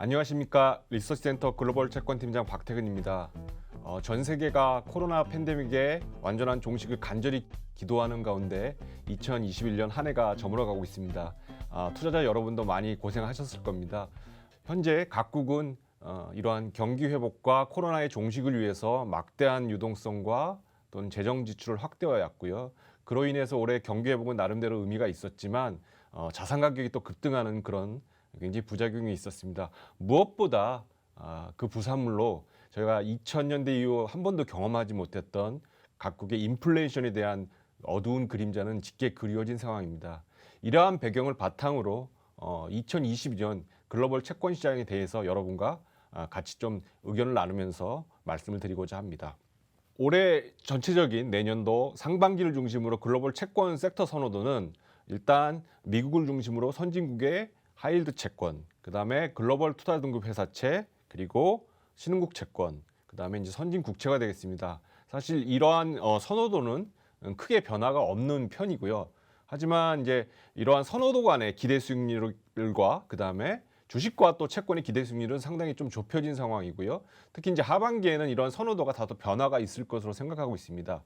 안녕하십니까. 리서치센터 글로벌 채권팀장 박태근입니다. 전 세계가 코로나 팬데믹의 완전한 종식을 간절히 기도하는 가운데 2021년 한 해가 저물어가고 있습니다. 투자자 여러분도 많이 고생하셨을 겁니다. 현재 각국은 이러한 경기 회복과 코로나의 종식을 위해서 막대한 유동성과 또는 재정 지출을 확대해 왔고요. 그로 인해서 올해 경기 회복은 나름대로 의미가 있었지만 자산 가격이 또 급등하는 그런 굉장히 부작용이 있었습니다. 무엇보다 그 부산물로 저희가 2000년대 이후 한 번도 경험하지 못했던 각국의 인플레이션에 대한 어두운 그림자는 짙게 그리워진 상황입니다. 이러한 배경을 바탕으로 2022년 글로벌 채권 시장에 대해서 여러분과 같이 좀 의견을 나누면서 말씀을 드리고자 합니다. 올해 전체적인 내년도 상반기를 중심으로 글로벌 채권 섹터 선호도는 일단 미국을 중심으로 선진국의 하이힐드 채권, 그다음에 글로벌 투자 등급 회사채, 그리고 신흥국 채권, 그다음에 이제 선진 국채가 되겠습니다. 사실 이러한 선호도는 크게 변화가 없는 편이고요. 하지만 이제 이러한 선호도 간의 기대 수익률과 그다음에 주식과 또 채권의 기대 수익률은 상당히 좀 좁혀진 상황이고요. 특히 이제 하반기에는 이런 선호도가 다소 변화가 있을 것으로 생각하고 있습니다.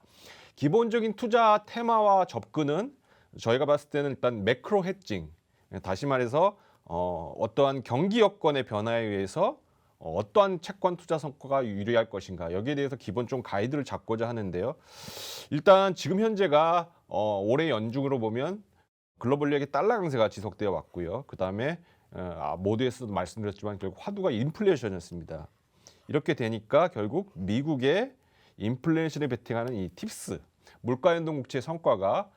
기본적인 투자 테마와 접근은 저희가 봤을 때는 일단 매크로 헤징, 다시 말해서 어떠한 경기 여건의 변화에 의해서 어떠한 채권 투자 성과가 유리할 것인가, 여기에 대해서 기본 좀 가이드를 잡고자 하는데요. 일단 지금 현재가 올해 연중으로 보면 글로벌력의 달러 강세가 지속되어 왔고요. 그 다음에 모두에서도 말씀드렸지만 결국 화두가 인플레이션이었습니다. 이렇게 되니까 결국 미국의 인플레이션에 베팅하는 이 팁스, 물가연동 국채 성과가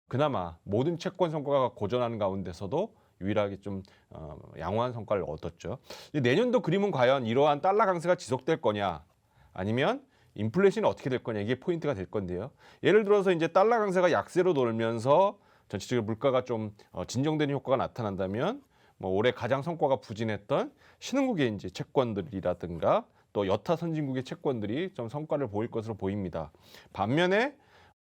그나마 모든 채권 성과가 고전하는 가운데서도 유일하게 좀 양호한 성과를 얻었죠. 내년도 그림은 과연 이러한 달러 강세가 지속될 거냐, 아니면 인플레이션이 어떻게 될 거냐, 이게 포인트가 될 건데요. 예를 들어서 이제 달러 강세가 약세로 돌면서 전체적으로 물가가 좀 진정되는 효과가 나타난다면 올해 가장 성과가 부진했던 신흥국의 이제 채권들이라든가 또 여타 선진국의 채권들이 좀 성과를 보일 것으로 보입니다. 반면에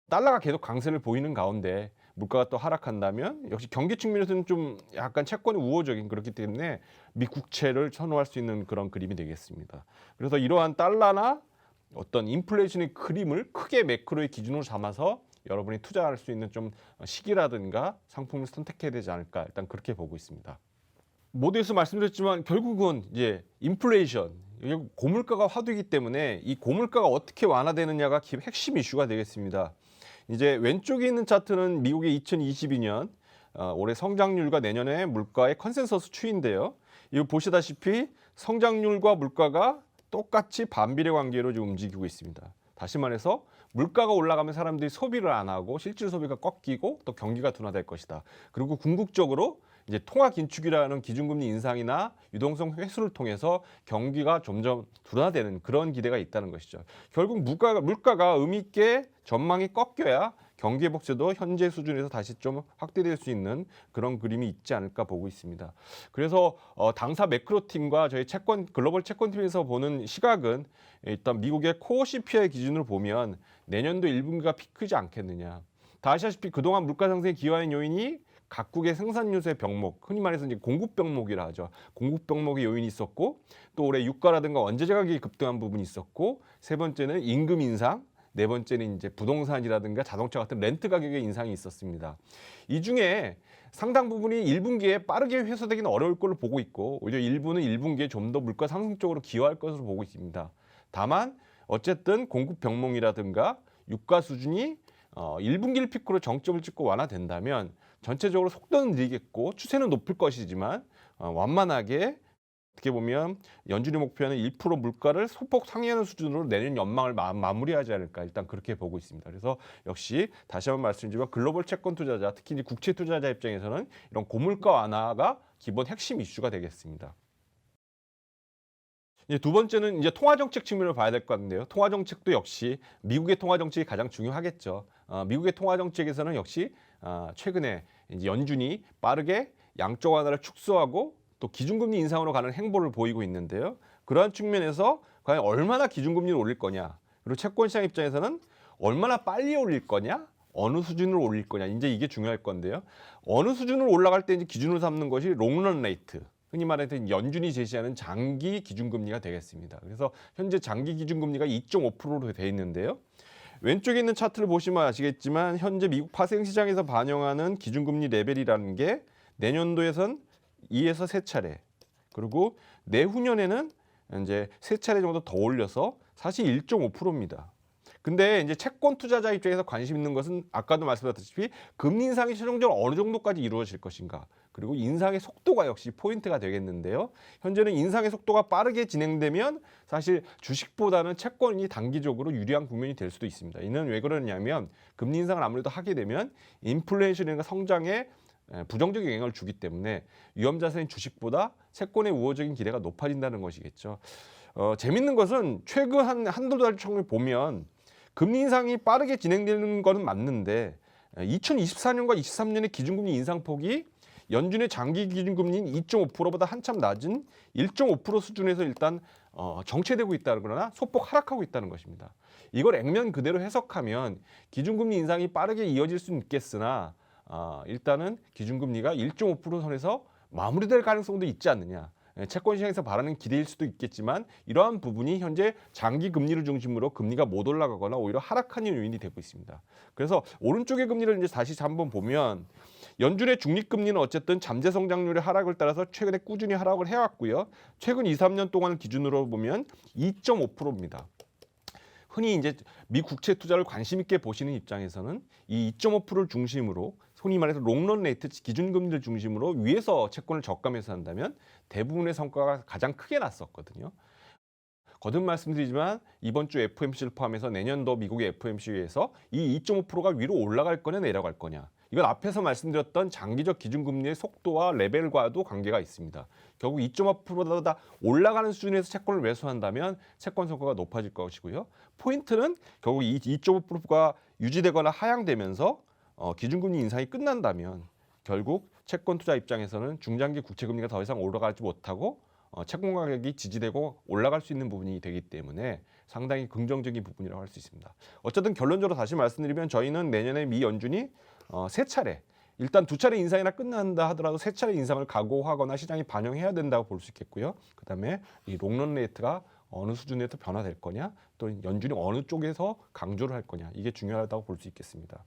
달러가 계속 강세를 보이는 가운데 물가가 또 하락한다면 역시 경기 측면에서는 좀 약간 채권이 우호적인, 그렇기 때문에 미 국채를 선호할 수 있는 그런 그림이 되겠습니다. 그래서 이러한 달러나 어떤 인플레이션의 그림을 크게 매크로의 기준으로 삼아서 여러분이 투자할 수 있는 좀 시기라든가 상품을 선택해야 되지 않을까, 일단 그렇게 보고 있습니다. 모두에서 말씀드렸지만 결국은 이제 인플레이션, 고물가가 화두이기 때문에 이 고물가가 어떻게 완화되느냐가 핵심 이슈가 되겠습니다. 이제 왼쪽에 있는 차트는 미국의 2022년 올해 성장률과 내년의 물가의 컨센서스 추이인데요. 이거 보시다시피 성장률과 물가가 똑같이 반비례 관계로 지금 움직이고 있습니다. 다시 말해서 물가가 올라가면 사람들이 소비를 안 하고 실질 소비가 꺾이고 또 경기가 둔화될 것이다. 그리고 궁극적으로 이제 통화 긴축이라는 기준금리 인상이나 유동성 회수를 통해서 경기가 점점 둔화되는 그런 기대가 있다는 것이죠. 결국 물가가 의미 있게 전망이 꺾여야 경기 회복세도 현재 수준에서 다시 좀 확대될 수 있는 그런 그림이 있지 않을까 보고 있습니다. 그래서 당사 매크로팀과 저희 글로벌 채권팀에서 보는 시각은 일단 미국의 코어 CPI 기준으로 보면 내년도 1분기가 피크지 않겠느냐. 다 아시다시피 그동안 물가 상승에 기여하는 요인이 각국의 생산 요소의 병목, 흔히 말해서 이제 공급 병목이라 하죠. 공급 병목의 요인이 있었고, 또 올해 유가라든가 원재재 가격이 급등한 부분이 있었고, 세 번째는 임금 인상, 네 번째는 이제 부동산이라든가 자동차 같은 렌트 가격의 인상이 있었습니다. 이 중에 상당 부분이 1분기에 빠르게 회수되기는 어려울 걸로 보고 있고, 오히려 일부는 1분기에 좀 더 물가 상승 쪽으로 기여할 것으로 보고 있습니다. 다만 어쨌든 공급 병목이라든가 유가 수준이 1분기를 피크로 정점을 찍고 완화된다면 전체적으로 속도는 느리겠고 추세는 높을 것이지만 완만하게, 어떻게 보면 연준의 목표는 1% 물가를 소폭 상회하는 수준으로 내년 연망을 마무리하지 않을까, 일단 그렇게 보고 있습니다. 그래서 역시 다시 한번 말씀드리지만 글로벌 채권 투자자, 특히 이제 국채 투자자 입장에서는 이런 고물가 완화가 기본 핵심 이슈가 되겠습니다. 이제 두 번째는 이제 통화 정책 측면을 봐야 될 것 같은데요. 통화 정책도 역시 미국의 통화 정책이 가장 중요하겠죠. 미국의 통화 정책에서는 역시 최근에 이제 연준이 빠르게 양적 완화를 축소하고 또 기준금리 인상으로 가는 행보를 보이고 있는데요. 그러한 측면에서 과연 얼마나 기준금리를 올릴 거냐, 그리고 채권시장 입장에서는 얼마나 빨리 올릴 거냐, 어느 수준으로 올릴 거냐, 이제 이게 중요할 건데요. 어느 수준으로 올라갈 때 이제 기준으로 삼는 것이 롱런 레이트, 흔히 말해서 연준이 제시하는 장기 기준금리가 되겠습니다. 그래서 현재 장기 기준금리가 2.5%로 되어 있는데요. 왼쪽에 있는 차트를 보시면 아시겠지만 현재 미국 파생 시장에서 반영하는 기준금리 레벨이라는 게 내년도에선 2에서 3차례, 그리고 내후년에는 이제 3차례 정도 더 올려서 사실 1.5%입니다. 근데 이제 채권 투자자 입장에서 관심 있는 것은 아까도 말씀드렸다시피 금리 인상이 최종적으로 어느 정도까지 이루어질 것인가, 그리고 인상의 속도가 역시 포인트가 되겠는데요. 현재는 인상의 속도가 빠르게 진행되면 사실 주식보다는 채권이 단기적으로 유리한 국면이 될 수도 있습니다. 이는 왜 그러냐면 금리 인상을 아무래도 하게 되면 인플레이션이나 성장에 부정적인 영향을 주기 때문에 위험 자산인 주식보다 채권의 우호적인 기대가 높아진다는 것이겠죠. 재밌는 것은 최근 한두 달 총을 보면 금리 인상이 빠르게 진행되는 것은 맞는데 2024년과 23년의 기준금리 인상폭이 연준의 장기 기준금리인 2.5%보다 한참 낮은 1.5% 수준에서 일단 정체되고 있다는 거나 소폭 하락하고 있다는 것입니다. 이걸 액면 그대로 해석하면 기준금리 인상이 빠르게 이어질 수는 있겠으나 일단은 기준금리가 1.5% 선에서 마무리될 가능성도 있지 않느냐. 채권 시장에서 바라는 기대일 수도 있겠지만 이러한 부분이 현재 장기 금리를 중심으로 금리가 못 올라가거나 오히려 하락하는 요인이 되고 있습니다. 그래서 오른쪽의 금리를 이제 다시 한번 보면 연준의 중립금리는 어쨌든 잠재 성장률의 하락을 따라서 최근에 꾸준히 하락을 해왔고요. 최근 2, 3년 동안 기준으로 보면 2.5%입니다. 흔히 이제 미 국채 투자를 관심 있게 보시는 입장에서는 이 2.5%를 중심으로 손이 말해서 롱런 레이트 기준금리를 중심으로 위에서 채권을 저가 매수한다면 대부분의 성과가 가장 크게 났었거든요. 거듭 말씀드리지만 이번 주 FOMC를 포함해서 내년도 미국의 FOMC에서 이 2.5%가 위로 올라갈 거냐 내려갈 거냐. 이건 앞에서 말씀드렸던 장기적 기준금리의 속도와 레벨과도 관계가 있습니다. 결국 2.5%보다 올라가는 수준에서 채권을 매수한다면 채권 성과가 높아질 것이고요. 포인트는 결국 이 2.5%가 유지되거나 하향되면서 기준금리 인상이 끝난다면 결국 채권 투자 입장에서는 중장기 국채금리가 더 이상 올라가지 못하고 채권 가격이 지지되고 올라갈 수 있는 부분이 되기 때문에 상당히 긍정적인 부분이라고 할 수 있습니다. 어쨌든 결론적으로 다시 말씀드리면 저희는 내년에 미 연준이 3차례, 일단 2차례 인상이나 끝난다 하더라도 3차례 인상을 각오하거나 시장이 반영해야 된다고 볼 수 있겠고요. 그다음에 이 롱런 레이트가 어느 수준에서 변화될 거냐, 또 연준이 어느 쪽에서 강조를 할 거냐, 이게 중요하다고 볼 수 있겠습니다.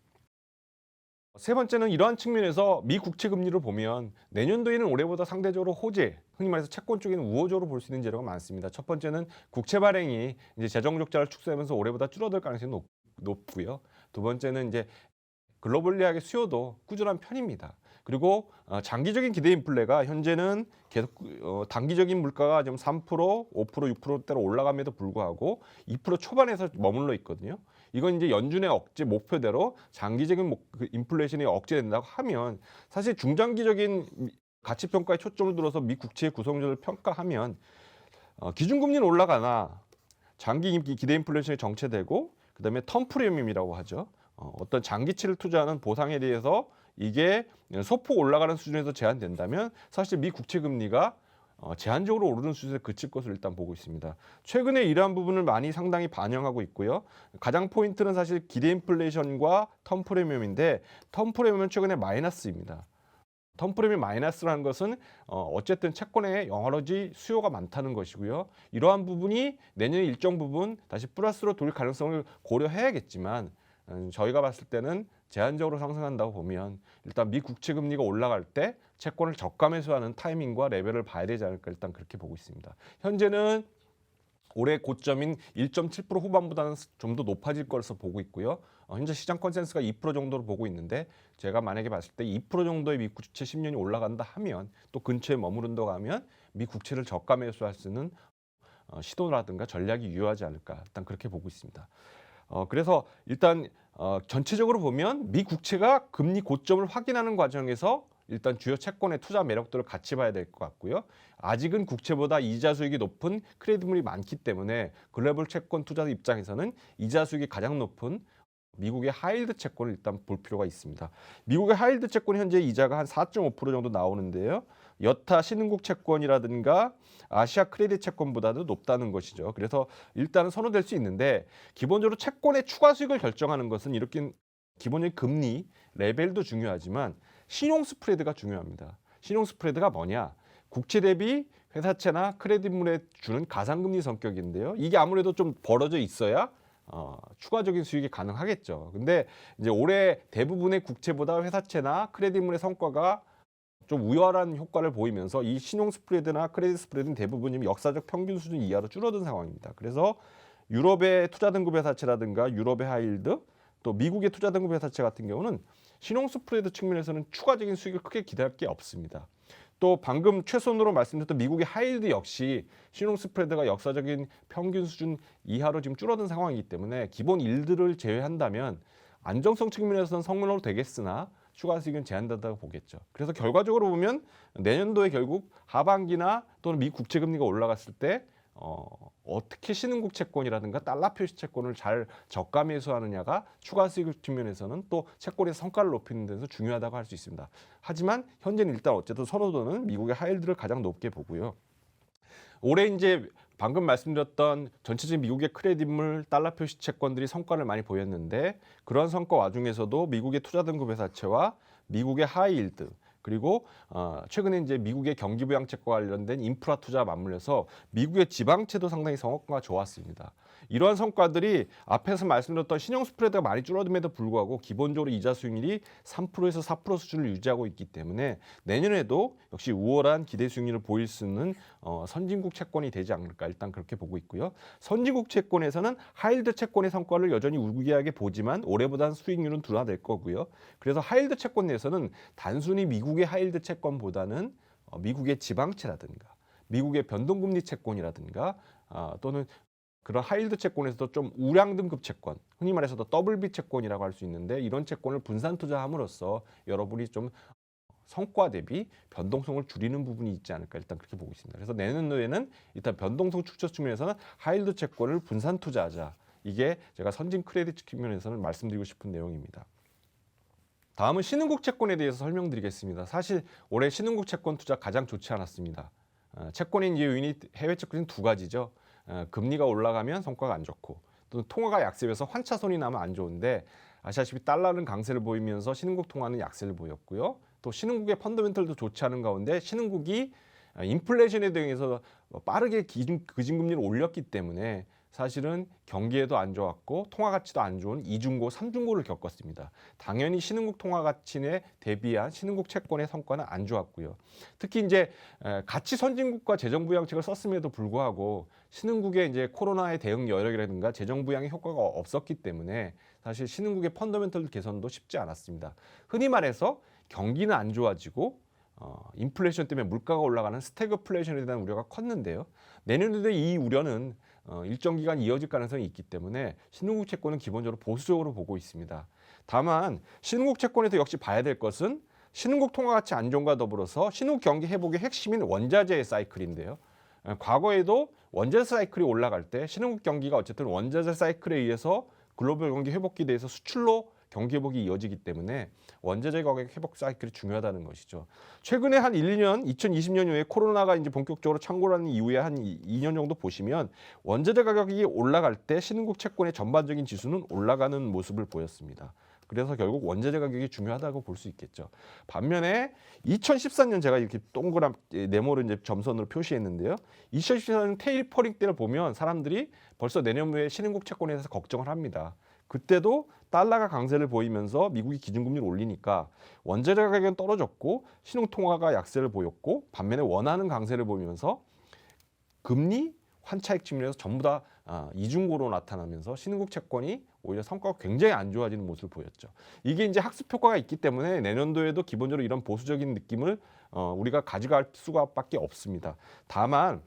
세 번째는 이러한 측면에서 미 국채 금리를 보면 내년도에는 올해보다 상대적으로 호재, 흔히 말해서 채권 쪽에는 우호적으로 볼 수 있는 재료가 많습니다. 첫 번째는 국채 발행이 이제 재정 적자를 축소하면서 올해보다 줄어들 가능성이 높고요. 두 번째는 이제 글로벌리하게 수요도 꾸준한 편입니다. 그리고 장기적인 기대 인플레가 현재는 계속 단기적인 물가가 지금 3%, 5%, 6%대로 올라감에도 불구하고 2% 초반에서 머물러 있거든요. 이건 이제 연준의 억제 목표대로 장기적인 인플레이션이 억제된다고 하면 사실 중장기적인 가치 평가에 초점을 들어서 미 국채의 구성원을 평가하면 기준금리는 올라가나 장기 기대 인플레이션이 정체되고 그다음에 텀 프리미엄이라고 하죠. 어떤 장기치를 투자하는 보상에 대해서 이게 소폭 올라가는 수준에서 제한된다면 사실 미 국채 금리가 제한적으로 오르는 수준에 그칠 것을 일단 보고 있습니다. 최근에 이러한 부분을 많이 상당히 반영하고 있고요. 가장 포인트는 사실 기대 인플레이션과 텀 프리미엄인데 텀 프리미엄은 최근에 마이너스입니다. 텀 프리미엄 마이너스라는 것은 어쨌든 채권에 여러 가지 수요가 많다는 것이고요. 이러한 부분이 내년에 일정 부분 다시 플러스로 돌 가능성을 고려해야겠지만 저희가 봤을 때는 제한적으로 상승한다고 보면 일단 미 국채 금리가 올라갈 때 채권을 저가 매수하는 타이밍과 레벨을 봐야 되지 않을까 일단 그렇게 보고 있습니다. 현재는 올해 고점인 1.7% 후반보다는 좀 더 높아질 것으로 보고 있고요. 현재 시장 컨센서스가 2% 정도로 보고 있는데 제가 만약에 봤을 때 2% 정도의 미 국채 10년이 올라간다 하면 또 근처에 머무른다고 하면 미 국채를 저가 매수할 수 있는 시도라든가 전략이 유효하지 않을까 일단 그렇게 보고 있습니다. 그래서 일단 전체적으로 보면 미 국채가 금리 고점을 확인하는 과정에서 일단 주요 채권의 투자 매력도를 같이 봐야 될 것 같고요. 아직은 국채보다 이자 수익이 높은 크레딧물이 많기 때문에 글로벌 채권 투자 입장에서는 이자 수익이 가장 높은 미국의 하이힐드 채권을 일단 볼 필요가 있습니다. 미국의 하이힐드 채권 현재 이자가 한 4.5% 정도 나오는데요. 여타 신흥국 채권이라든가 아시아 크레딧 채권보다도 높다는 것이죠. 그래서 일단은 선호될 수 있는데 기본적으로 채권의 추가 수익을 결정하는 것은 이렇게 기본적인 금리, 레벨도 중요하지만 신용 스프레드가 중요합니다. 신용 스프레드가 뭐냐? 국채 대비 회사채나 크레딧물에 주는 가상금리 성격인데요. 이게 아무래도 좀 벌어져 있어야 추가적인 수익이 가능하겠죠. 근데 이제 올해 대부분의 국채보다 회사채나 크레딧물의 성과가 좀 우월한 효과를 보이면서 이 신용 스프레드나 크레딧 스프레드는 대부분 지금 역사적 평균 수준 이하로 줄어든 상황입니다. 그래서 유럽의 투자 등급 회사채라든가 유럽의 하이힐드 또 미국의 투자 등급 회사채 같은 경우는 신용 스프레드 측면에서는 추가적인 수익을 크게 기대할 게 없습니다. 또 방금 최선으로 말씀드렸던 미국의 하이힐드 역시 신용 스프레드가 역사적인 평균 수준 이하로 지금 줄어든 상황이기 때문에 기본 일들을 제외한다면 안정성 측면에서는 성능으로 되겠으나 추가 수익은 제한된다고 보겠죠. 그래서 결과적으로 보면 내년도에 결국 하반기나 또는 미 국채 금리가 올라갔을 때 어떻게 신흥국 채권이라든가 달러 표시 채권을 잘 저가 매수하느냐가 추가 수익 측면에서는 또 채권의 성과를 높이는 데서 중요하다고 할 수 있습니다. 하지만 현재는 일단 어쨌든 선호도는 미국의 하이힐드를 가장 높게 보고요. 올해 이제 방금 말씀드렸던 전체적인 미국의 크레딧물 달러 표시 채권들이 성과를 많이 보였는데 그런 성과 와중에서도 미국의 투자 등급 회사채와 미국의 하이힐드 그리고 최근에 이제 미국의 경기 부양책과 관련된 인프라 투자 맞물려서 미국의 지방채도 상당히 성과가 좋았습니다. 이러한 성과들이 앞에서 말씀드렸던 신용 스프레드가 많이 줄어듦에도 불구하고 기본적으로 이자 수익률이 3%에서 4% 수준을 유지하고 있기 때문에 내년에도 역시 우월한 기대 수익률을 보일 수 있는 선진국 채권이 되지 않을까 일단 그렇게 보고 있고요. 선진국 채권에서는 하이힐드 채권의 성과를 여전히 우기하게 보지만 올해보다는 수익률은 둔화될 거고요. 그래서 하이힐드 채권 내에서는 단순히 미국의 하이힐드 채권보다는 미국의 지방채라든가 미국의 변동금리 채권이라든가 또는 그런 하이힐드 채권에서도 좀 우량 등급 채권, 흔히 말해서도 더블 B 채권이라고 할 수 있는데 이런 채권을 분산 투자함으로써 여러분이 좀 성과 대비 변동성을 줄이는 부분이 있지 않을까 일단 그렇게 보고 있습니다. 그래서 내년도에는 일단 변동성 축소 측면에서는 하이힐드 채권을 분산 투자하자. 이게 제가 선진 크레딧 측면에서는 말씀드리고 싶은 내용입니다. 다음은 신흥국 채권에 대해서 설명드리겠습니다. 사실 올해 신흥국 채권 투자 가장 좋지 않았습니다. 채권인 이제 요인이 해외 채권인 두 가지죠. 금리가 올라가면 성과가 안 좋고 또 통화가 약세여서 환차손이 나면 안 좋은데 아시다시피 달러는 강세를 보이면서 신흥국 통화는 약세를 보였고요. 또 신흥국의 펀더멘털도 좋지 않은 가운데 신흥국이 인플레이션에 대해서 빠르게 기준금리를 올렸기 때문에 사실은 경기에도 안 좋았고 통화 가치도 안 좋은 이중고, 삼중고를 겪었습니다. 당연히 신흥국 통화 가치에 대비한 신흥국 채권의 성과는 안 좋았고요. 특히 이제 같이 선진국과 재정 부양책을 썼음에도 불구하고 신흥국의 이제 코로나의 대응 여력이라든가 재정 부양의 효과가 없었기 때문에 사실 신흥국의 펀더멘털 개선도 쉽지 않았습니다. 흔히 말해서 경기는 안 좋아지고 인플레이션 때문에 물가가 올라가는 스태그플레이션에 대한 우려가 컸는데요. 내년에도 이 우려는 일정 기간 이어질 가능성이 있기 때문에 신흥국 채권은 기본적으로 보수적으로 보고 있습니다. 다만 신흥국 채권에서 역시 봐야 될 것은 신흥국 통화 가치 안정과 더불어서 신흥국 경기 회복의 핵심인 원자재의 사이클인데요. 과거에도 원자재 사이클이 올라갈 때 신흥국 경기가 어쨌든 원자재 사이클에 의해서 글로벌 경기 회복 기대에서 수출로 경기 회복이 이어지기 때문에 원자재 가격 회복 사이클이 중요하다는 것이죠. 최근에 한 1, 2년, 2020년 이후에 코로나가 이제 본격적으로 창궐하는 이후에 한 2년 정도 보시면 원자재 가격이 올라갈 때 신흥국 채권의 전반적인 지수는 올라가는 모습을 보였습니다. 그래서 결국 원자재 가격이 중요하다고 볼 수 있겠죠. 반면에 2014년 제가 이렇게 동그란 네모를 이제 점선으로 표시했는데요. 2014년 테일퍼링 때를 보면 사람들이 벌써 내년도에 신흥국 채권에 대해서 걱정을 합니다. 그때도 달러가 강세를 보이면서 미국이 기준금리를 올리니까 원자재 가격은 떨어졌고 신흥통화가 약세를 보였고 반면에 원화는 강세를 보이면서 금리, 환차익 측면에서 전부 다 이중고로 나타나면서 신흥국 채권이 오히려 성과가 굉장히 안 좋아지는 모습을 보였죠. 이게 이제 학습 효과가 있기 때문에 내년도에도 기본적으로 이런 보수적인 느낌을 우리가 가져갈 수가밖에 없습니다. 다만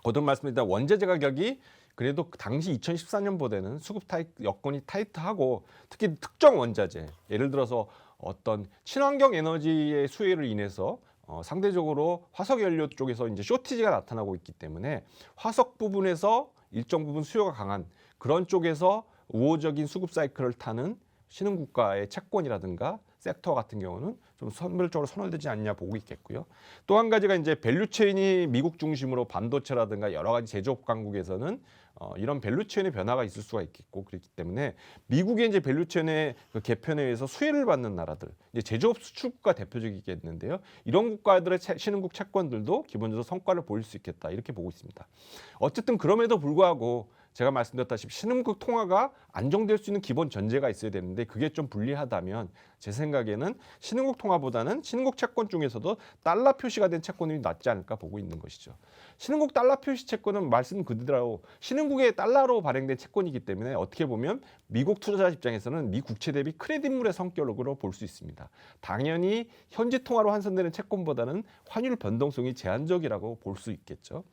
거듭 말씀드린 원자재 가격이 그래도 당시 2014년보다는 수급 여건이 타이트하고 특히 특정 원자재, 예를 들어서 어떤 친환경 에너지의 수혜를 인해서 상대적으로 화석 연료 쪽에서 이제 쇼티지가 나타나고 있기 때문에 화석 부분에서 일정 부분 수요가 강한 그런 쪽에서 우호적인 수급 사이클을 타는 신흥국가의 채권이라든가 섹터 같은 경우는 좀 선별적으로 선호되지 않냐 보고 있겠고요. 또 한 가지가 이제 밸류체인이 미국 중심으로 반도체라든가 여러 가지 제조업 강국에서는 이런 밸류체인의 변화가 있을 수가 있겠고 그렇기 때문에 미국의 이제 밸류체인의 그 개편에 의해서 수혜를 받는 나라들, 이제 제조업 수출국가 대표적이겠는데요. 이런 국가들의 신흥국 채권들도 기본적으로 성과를 보일 수 있겠다 이렇게 보고 있습니다. 어쨌든 그럼에도 불구하고 제가 말씀드렸다시피 신흥국 통화가 안정될 수 있는 기본 전제가 있어야 되는데 그게 좀 불리하다면 제 생각에는 신흥국 통화보다는 신흥국 채권 중에서도 달러 표시가 된 채권이 낫지 않을까 보고 있는 것이죠. 신흥국 달러 표시 채권은 말씀 그대로 신흥국의 달러로 발행된 채권이기 때문에 어떻게 보면 미국 투자자 입장에서는 미 국채 대비 크레딧물의 성격으로 볼 수 있습니다. 당연히 현지 통화로 환산되는 채권보다는 환율 변동성이 제한적이라고 볼 수 있겠죠.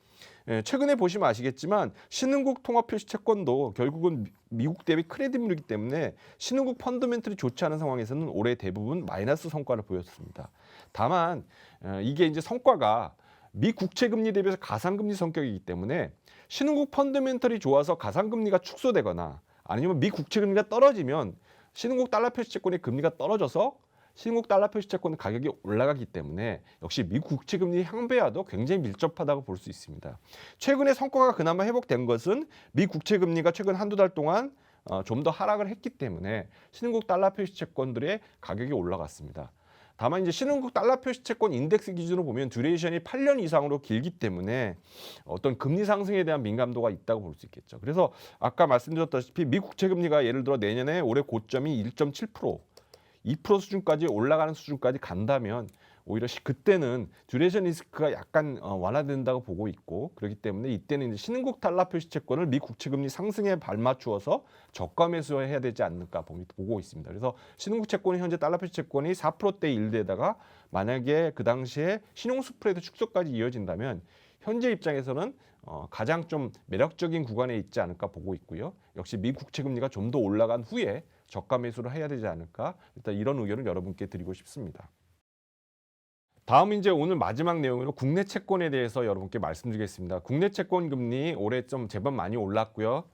최근에 보시면 아시겠지만 신흥국 통화 표시 채권도 결국은 미국 대비 크레딧물이기 때문에 신흥국 펀더멘털이 좋지 않은 상황에서는 올해 대부분 마이너스 성과를 보였습니다. 다만 이게 이제 성과가 미 국채 금리 대비해서 가상금리 성격이기 때문에 신흥국 펀더멘털이 좋아서 가상금리가 축소되거나 아니면 미 국채 금리가 떨어지면 신흥국 달러 표시 채권의 금리가 떨어져서 신흥국 달러 표시 채권 가격이 올라가기 때문에 역시 미국 국채 금리 향배와도 굉장히 밀접하다고 볼 수 있습니다. 최근에 성과가 그나마 회복된 것은 미 국채 금리가 최근 한두 달 동안 좀 더 하락을 했기 때문에 신흥국 달러 표시 채권들의 가격이 올라갔습니다. 다만 이제 신흥국 달러 표시 채권 인덱스 기준으로 보면 듀레이션이 8년 이상으로 길기 때문에 어떤 금리 상승에 대한 민감도가 있다고 볼 수 있겠죠. 그래서 아까 말씀드렸다시피 미 국채 금리가 예를 들어 내년에 올해 고점이 1.7%, 2% 수준까지 올라가는 수준까지 간다면 오히려 그때는 듀레이션 리스크가 약간 완화된다고 보고 있고 그렇기 때문에 이때는 이제 신흥국 달러 표시 채권을 미 국채 금리 상승에 발맞추어서 저가 매수해야 되지 않을까 보고 있습니다. 그래서 신흥국 채권이 현재 달러 표시 채권이 4%대 일대에다가 만약에 그 당시에 신용 스프레드 축소까지 이어진다면 현재 입장에서는 가장 좀 매력적인 구간에 있지 않을까 보고 있고요. 역시 미 국채 금리가 좀 더 올라간 후에 저가 매수를 해야 되지 않을까 일단 이런 의견을 여러분께 드리고 싶습니다. 다음 이제 오늘 마지막 내용으로 국내 채권에 대해서 여러분께 말씀드리겠습니다. 국내 채권 금리 올해 좀 제법 많이 올랐고요.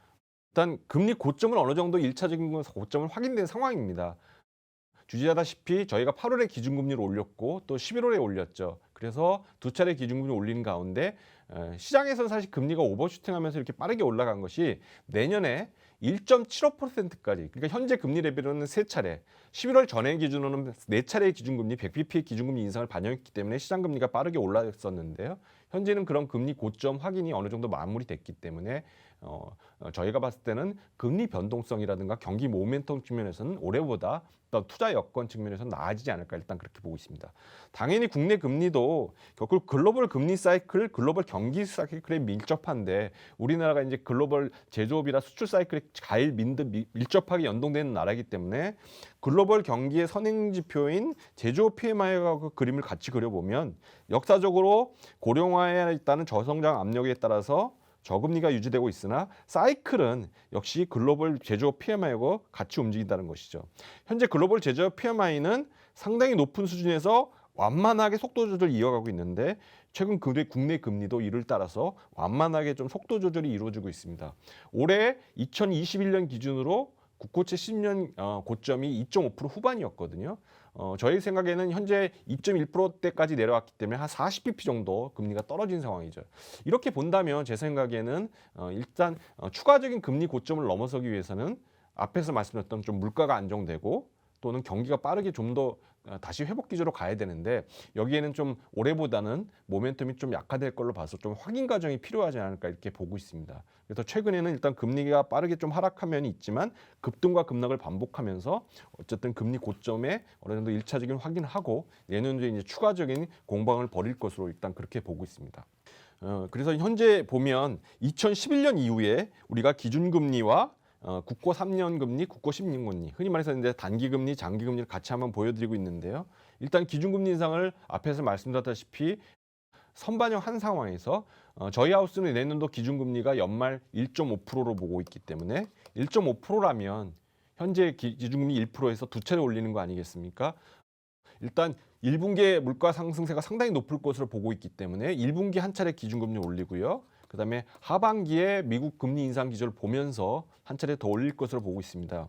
일단 금리 고점은 어느 정도 1차적인 고점은 확인된 상황입니다. 주지하다시피 저희가 8월에 기준금리를 올렸고 또 11월에 올렸죠. 그래서 두 차례 기준금리 올리는 가운데 시장에서는 사실 금리가 오버슈팅하면서 이렇게 빠르게 올라간 것이 내년에 1.75%까지 그러니까 현재 금리 레벨로는 세 차례 11월 전에 기준으로는 네 차례의 기준금리 100bp의 기준금리 인상을 반영했기 때문에 시장금리가 빠르게 올랐었는데요. 현재는 그런 금리 고점 확인이 어느 정도 마무리됐기 때문에 저희가 봤을 때는 금리 변동성이라든가 경기 모멘텀 측면에서는 올해보다 또 투자 여건 측면에서는 나아지지 않을까 일단 그렇게 보고 있습니다. 당연히 국내 금리도 결국 글로벌 금리 사이클, 글로벌 경기 사이클에 밀접한데 우리나라가 이제 글로벌 제조업이나 수출 사이클에 가일 밀접하게 연동되는 나라이기 때문에 글로벌 경기의 선행 지표인 제조업 PMI와 그 그림을 같이 그려보면 역사적으로 고령화에 따른 저성장 압력에 따라서 저금리가 유지되고 있으나 사이클은 역시 글로벌 제조업 PMI하고 같이 움직인다는 것이죠. 현재 글로벌 제조업 PMI는 상당히 높은 수준에서 완만하게 속도 조절을 이어가고 있는데 최근 국내 금리도 이를 따라서 완만하게 좀 속도 조절이 이루어지고 있습니다. 올해 2021년 기준으로 국고채 10년 고점이 2.5% 후반이었거든요. 저희 생각에는 현재 2.1%대까지 내려왔기 때문에 한 40bp 정도 금리가 떨어진 상황이죠. 이렇게 본다면 제 생각에는 일단 추가적인 금리 고점을 넘어서기 위해서는 앞에서 말씀드렸던 좀 물가가 안정되고 또는 경기가 빠르게 좀 더 다시 회복 기조로 가야 되는데 여기에는 좀 올해보다는 모멘텀이 좀 약화될 걸로 봐서 좀 확인 과정이 필요하지 않을까 이렇게 보고 있습니다. 그래서 최근에는 일단 금리가 빠르게 좀 하락한 면이 있지만 급등과 급락을 반복하면서 어쨌든 금리 고점에 어느 정도 1차적인 확인하고 내년도에 이제 추가적인 공방을 벌일 것으로 일단 그렇게 보고 있습니다. 그래서 현재 보면 2011년 이후에 우리가 기준금리와 국고 3년 금리, 국고 10년 금리, 흔히 말해서 이제 단기 금리, 장기 금리를 같이 한번 보여드리고 있는데요. 일단 기준금리 인상을 앞에서 말씀드렸다시피 선반영한 상황에서 저희 하우스는 내년도 기준금리가 연말 1.5%로 보고 있기 때문에 1.5%라면 현재 기준금리 1%에서 두 차례 올리는 거 아니겠습니까? 일단 1분기에 물가 상승세가 상당히 높을 것으로 보고 있기 때문에 1분기 한 차례 기준금리 올리고요. 그다음에 하반기에 미국 금리 인상 기조를 보면서 한 차례 더 올릴 것으로 보고 있습니다.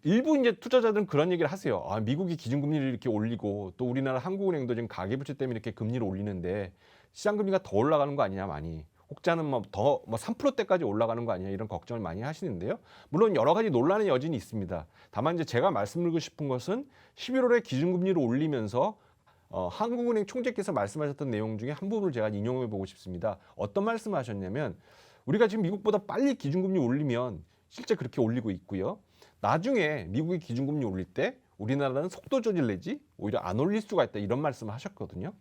일부 이제 투자자들은 그런 얘기를 하세요. 아, 미국이 기준금리를 이렇게 올리고 또 우리나라 한국은행도 지금 가계부채 때문에 이렇게 금리를 올리는데 시장금리가 더 올라가는 거 아니냐 많이. 혹자는 뭐 더 3%대까지 올라가는 거 아니냐 이런 걱정을 많이 하시는데요. 물론 여러 가지 논란의 여진이 있습니다. 다만 이제 제가 말씀드리고 싶은 것은 11월에 기준금리를 올리면서 한국은행 총재께서 말씀하셨던 내용 중에 한 부분을 제가 인용해 보고 싶습니다. 어떤 말씀을 하셨냐면 우리가 지금 미국보다 빨리 기준금리 올리면 실제 그렇게 올리고 있고요. 나중에 미국이 기준금리 올릴 때 우리나라는 속도 조절 내지 오히려 안 올릴 수가 있다 이런 말씀을 하셨거든요.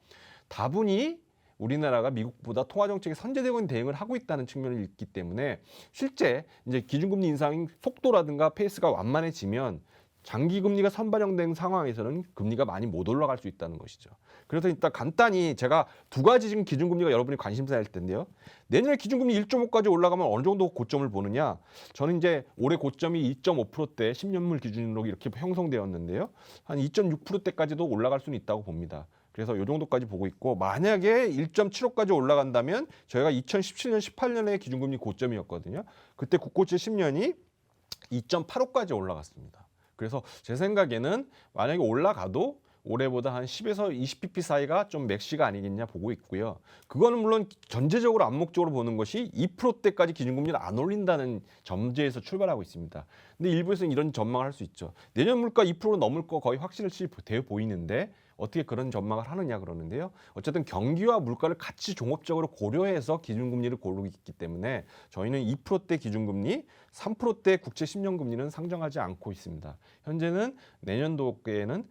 다분히 우리나라가 미국보다 통화정책에 선제적인 대응을 하고 있다는 측면이 있기 때문에 실제 이제 기준금리 인상 속도라든가 페이스가 완만해지면 장기금리가 선반영된 상황에서는 금리가 많이 못 올라갈 수 있다는 것이죠. 그래서 일단 간단히 제가 두 가지 지금 기준금리가 여러분이 관심사일 텐데요. 내년에 기준금리 1.5까지 올라가면 어느 정도 고점을 보느냐. 저는 이제 올해 고점이 2.5%대 10년물 기준으로 이렇게 형성되었는데요. 한 2.6%대까지도 올라갈 수는 있다고 봅니다. 그래서 이 정도까지 보고 있고 만약에 1.75까지 올라간다면 저희가 2017년, 18년에 기준금리 고점이었거든요. 그때 국고채 10년이 2.85까지 올라갔습니다. 그래서 제 생각에는 만약에 올라가도 올해보다 한 10에서 20pp 사이가 좀 맥시가 아니겠냐 보고 있고요. 그거는 물론 전체적으로 암묵적으로 보는 것이 2%대까지 기준금리를 안 올린다는 전제에서 출발하고 있습니다. 근데 일부에서는 이런 전망을 할 수 있죠. 내년 물가 2% 넘을 거 거의 확실시 되어 보이는데 어떻게 그런 전망을 하느냐 그러는데요. 어쨌든 경기와 물가를 같이 종합적으로 고려해서 기준금리를 고르고 있기 때문에 저희는 2%대 기준금리, 3%대 국채 10년 금리는 상정하지 않고 있습니다. 현재는 내년도에는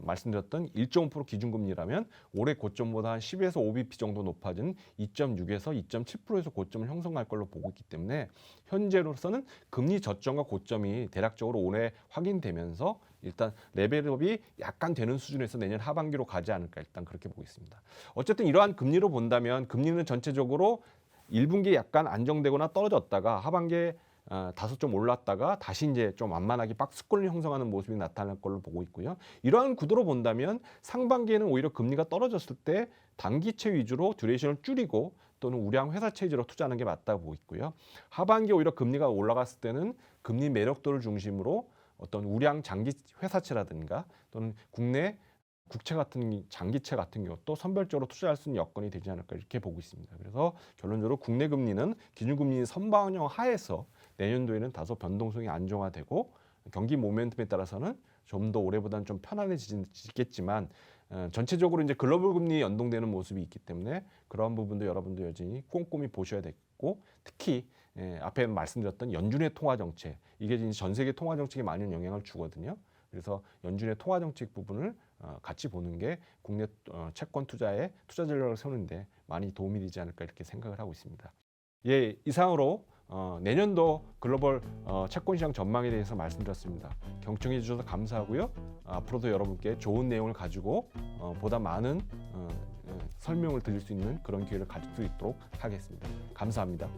말씀드렸던 1.5% 기준금리라면 올해 고점보다 한 10에서 5bp 정도 높아진 2.6에서 2.7%에서 고점을 형성할 걸로 보고 있기 때문에 현재로서는 금리 저점과 고점이 대략적으로 올해 확인되면서 일단 레벨업이 약간 되는 수준에서 내년 하반기로 가지 않을까 일단 그렇게 보고 있습니다. 어쨌든 이러한 금리로 본다면 금리는 전체적으로 1분기에 약간 안정되거나 떨어졌다가 하반기에 다소 좀 올랐다가 다시 이제 좀 완만하게 박스권을 형성하는 모습이 나타날 걸로 보고 있고요. 이러한 구도로 본다면 상반기에는 오히려 금리가 떨어졌을 때 단기채 위주로 듀레이션을 줄이고 또는 우량 회사채 위주로 투자하는 게 맞다고 보고 있고요. 하반기에 오히려 금리가 올라갔을 때는 금리 매력도를 중심으로 어떤 우량 장기 회사채라든가 또는 국내 국채 같은 장기채 같은 경우도 선별적으로 투자할 수 있는 여건이 되지 않을까 이렇게 보고 있습니다. 그래서 결론적으로 국내 금리는 기준금리 선반영 하에서 내년도에는 다소 변동성이 안정화되고 경기 모멘텀에 따라서는 좀 더 올해보다는 좀 편안해지겠지만 전체적으로 이제 글로벌 금리에 연동되는 모습이 있기 때문에 그러한 부분도 여러분도 여전히 꼼꼼히 보셔야 되고 특히 앞에 말씀드렸던 연준의 통화 정책 이게 이제 전 세계 통화 정책에 많은 영향을 주거든요. 그래서 연준의 통화 정책 부분을 같이 보는 게 국내 채권 투자에 투자 전략을 세우는데 많이 도움이 되지 않을까 이렇게 생각을 하고 있습니다. 예, 이상으로 내년도 글로벌 채권 시장 전망에 대해서 말씀드렸습니다. 경청해 주셔서 감사하고요. 앞으로도 여러분께 좋은 내용을 가지고 보다 많은 설명을 드릴 수 있는 그런 기회를 가질 수 있도록 하겠습니다. 감사합니다.